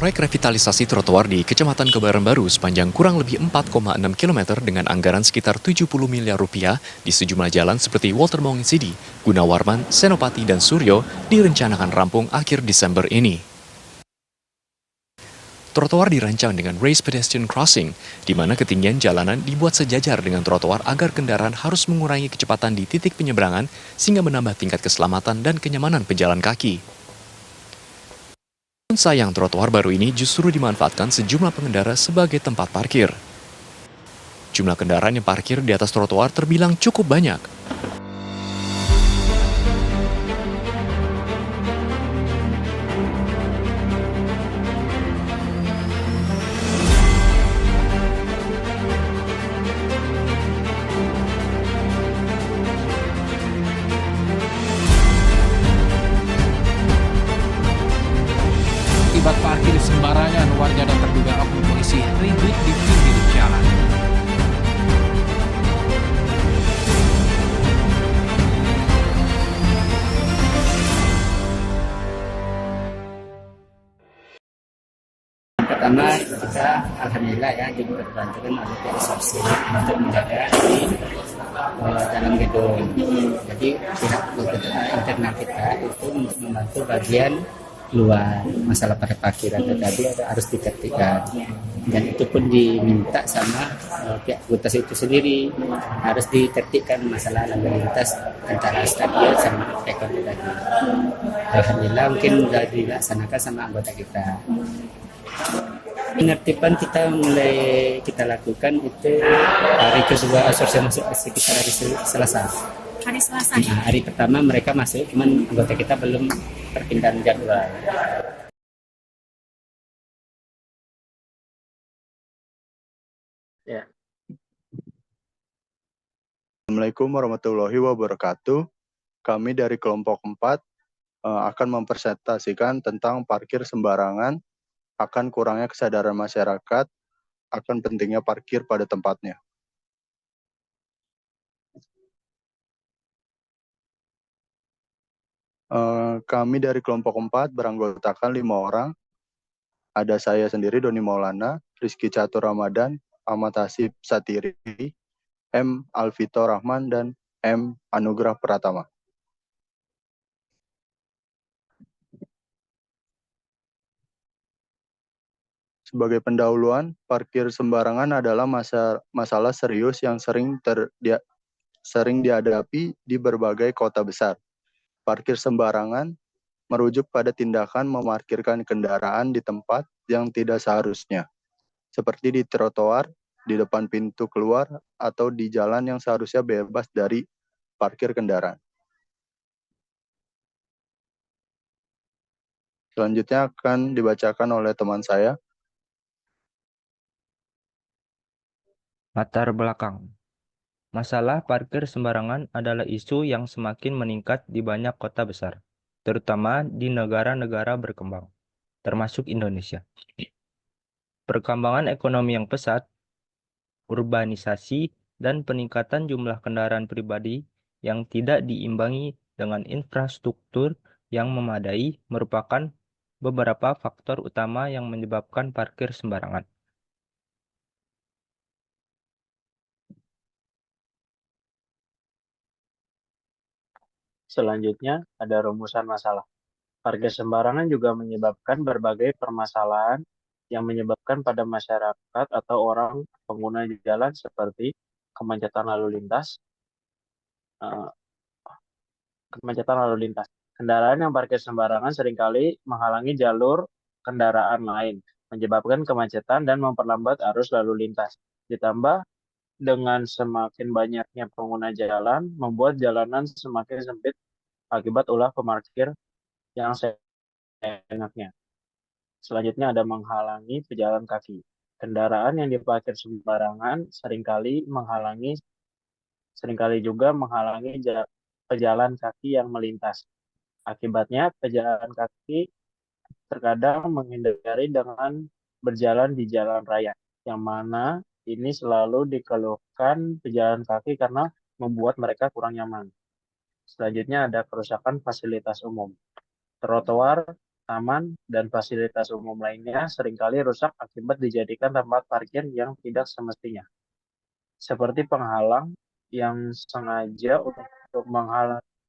Proyek revitalisasi trotoar di Kecamatan Kebaran Baru sepanjang kurang lebih 4,6 km dengan anggaran sekitar 70 miliar rupiah di sejumlah jalan seperti Walter Monginsidi, Gunawarman, Senopati, dan Suryo direncanakan rampung akhir Desember ini. Trotoar dirancang dengan raised pedestrian crossing, di mana ketinggian jalanan dibuat sejajar dengan trotoar agar kendaraan harus mengurangi kecepatan di titik penyeberangan sehingga menambah tingkat keselamatan dan kenyamanan pejalan kaki. Sayang, trotoar baru ini justru dimanfaatkan sejumlah pengendara sebagai tempat parkir. Jumlah kendaraan yang parkir di atas trotoar terbilang cukup banyak. Akibat parkir sembarangan, warga dan terduga oknum polisi ribut di pinggir jalan. Pertama kita alhamdulillah ya dibantukan oleh pihak sosial untuk menjaga di dalam gedung. Jadi pihak internal kita itu membantu bagian luar masalah pada parkiran tadi harus ditertibkan, dan itu pun diminta sama pihak Kutas itu sendiri harus ditertibkan masalah lalu lintas antara stadion sama ekor tadi. Alhamdulillah mungkin sudah dilaksanakan sama anggota kita. Penertiban kita lakukan itu hari kedua sosial masuk sekitar hari Selasa. Hari Selasa. Nah, hari pertama mereka masuk, cuman anggota kita belum perpindahan jadwal. Ya. Assalamualaikum warahmatullahi wabarakatuh. Kami dari kelompok 4 akan mempresentasikan tentang parkir sembarangan, akan kurangnya kesadaran masyarakat, akan pentingnya parkir pada tempatnya. Kami dari kelompok 4 beranggotakan 5 orang. Ada saya sendiri, Doni Maulana, Rizky Catur Ramadan, Ahmad Hasib Satiri, M. Alvito Rahman, dan M. Anugrah Pratama. Sebagai pendahuluan, parkir sembarangan adalah masalah serius yang sering dihadapi di berbagai kota besar. Parkir sembarangan merujuk pada tindakan memarkirkan kendaraan di tempat yang tidak seharusnya, seperti di trotoar, di depan pintu keluar, atau di jalan yang seharusnya bebas dari parkir kendaraan. Selanjutnya akan dibacakan oleh teman saya. Latar belakang. Masalah parkir sembarangan adalah isu yang semakin meningkat di banyak kota besar, terutama di negara-negara berkembang, termasuk Indonesia. Perkembangan ekonomi yang pesat, urbanisasi, dan peningkatan jumlah kendaraan pribadi yang tidak diimbangi dengan infrastruktur yang memadai merupakan beberapa faktor utama yang menyebabkan parkir sembarangan. Selanjutnya, ada rumusan masalah. Parkir sembarangan juga menyebabkan berbagai permasalahan yang menyebabkan pada masyarakat atau orang pengguna jalan seperti kemacetan lalu lintas, eh, Kendaraan yang parkir sembarangan seringkali menghalangi jalur kendaraan lain, menyebabkan kemacetan dan memperlambat arus lalu lintas. Ditambah dengan semakin banyaknya pengguna jalan, membuat jalanan semakin sempit akibat ulah pemarkir yang seenaknya. Selanjutnya ada menghalangi pejalan kaki. Kendaraan yang diparkir sembarangan seringkali juga menghalangi pejalan kaki yang melintas. Akibatnya, pejalan kaki terkadang menghindari dengan berjalan di jalan raya, yang mana ini selalu dikeluhkan pejalan kaki karena membuat mereka kurang nyaman. Selanjutnya ada kerusakan fasilitas umum. Trotoar taman, dan fasilitas umum lainnya seringkali rusak akibat dijadikan tempat parkir yang tidak semestinya, seperti penghalang yang sengaja untuk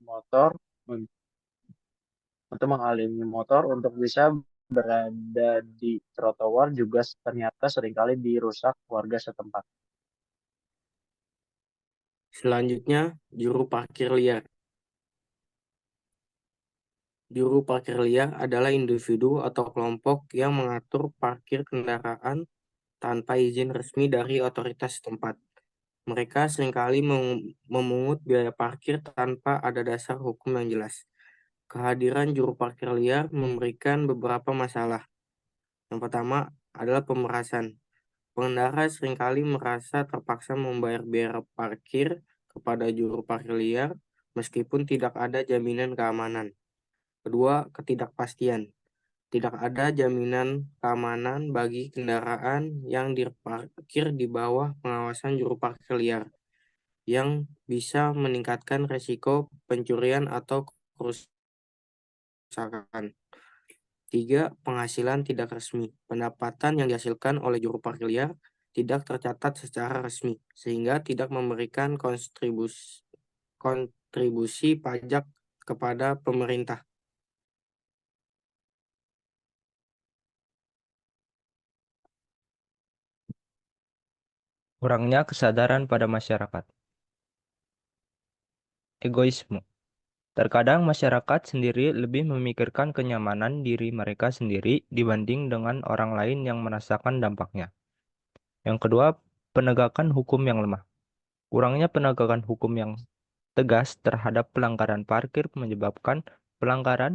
motor menghalangi motor untuk bisa berada di trotoar juga ternyata seringkali dirusak warga setempat. Selanjutnya, juru parkir liar. Juru parkir liar adalah individu atau kelompok yang mengatur parkir kendaraan tanpa izin resmi dari otoritas setempat. Mereka seringkali memungut biaya parkir tanpa ada dasar hukum yang jelas. Kehadiran juru parkir liar memberikan beberapa masalah. Yang pertama adalah pemerasan. Pengendara seringkali merasa terpaksa membayar biaya parkir kepada juru parkir liar meskipun tidak ada jaminan keamanan. Kedua, ketidakpastian. Tidak ada jaminan keamanan bagi kendaraan yang diparkir di bawah pengawasan juru parkir liar, yang bisa meningkatkan resiko pencurian atau kerusakan. Tiga, penghasilan tidak resmi. Pendapatan yang dihasilkan oleh juru parkir liar tidak tercatat secara resmi, sehingga tidak memberikan kontribusi pajak kepada pemerintah. Kurangnya kesadaran pada masyarakat. Egoisme. Terkadang masyarakat sendiri lebih memikirkan kenyamanan diri mereka sendiri dibanding dengan orang lain yang merasakan dampaknya. Yang kedua, penegakan hukum yang lemah. Kurangnya penegakan hukum yang tegas terhadap pelanggaran parkir menyebabkan pelanggar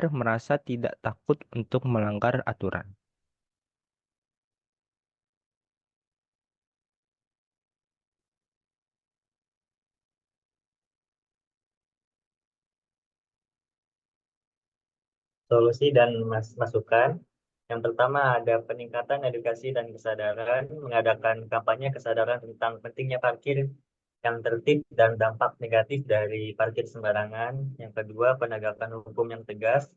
merasa tidak takut untuk melanggar aturan. Solusi dan masukan. Yang pertama ada peningkatan edukasi dan kesadaran, mengadakan kampanye kesadaran tentang pentingnya parkir yang tertib dan dampak negatif dari parkir sembarangan. Yang kedua, penegakan hukum yang tegas,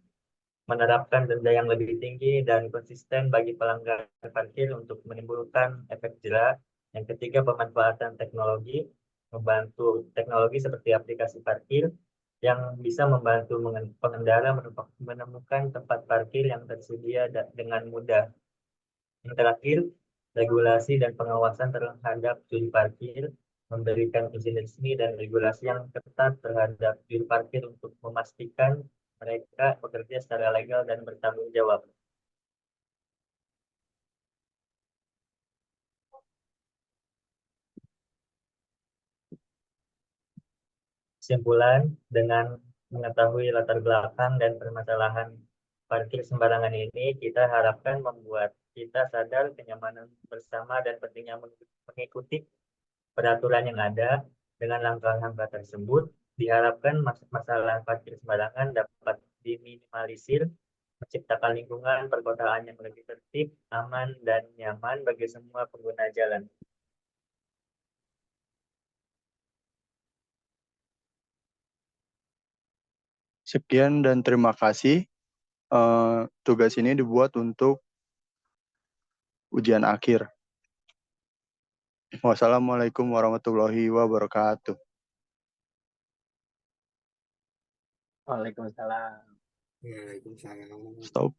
menerapkan denda yang lebih tinggi dan konsisten bagi pelanggar parkir untuk menimbulkan efek jerah. Yang ketiga, pemanfaatan teknologi, membantu teknologi seperti aplikasi parkir yang bisa membantu pengendara menemukan tempat parkir yang tersedia dengan mudah. Yang terakhir, regulasi dan pengawasan terhadap juru parkir, memberikan izin resmi dan regulasi yang ketat terhadap juru parkir untuk memastikan mereka bekerja secara legal dan bertanggung jawab. Kesimpulan, dengan mengetahui latar belakang dan permasalahan parkir sembarangan ini, kita harapkan membuat kita sadar kenyamanan bersama dan pentingnya mengikuti peraturan yang ada. Dengan langkah-langkah tersebut, diharapkan masalah parkir sembarangan dapat diminimalisir, menciptakan lingkungan perkotaan yang lebih tertib, aman, dan nyaman bagi semua pengguna jalan. Sekian dan terima kasih. Tugas ini dibuat untuk ujian akhir. Wassalamualaikum warahmatullahi wabarakatuh. Waalaikumsalam. Waalaikumsalam. Stop.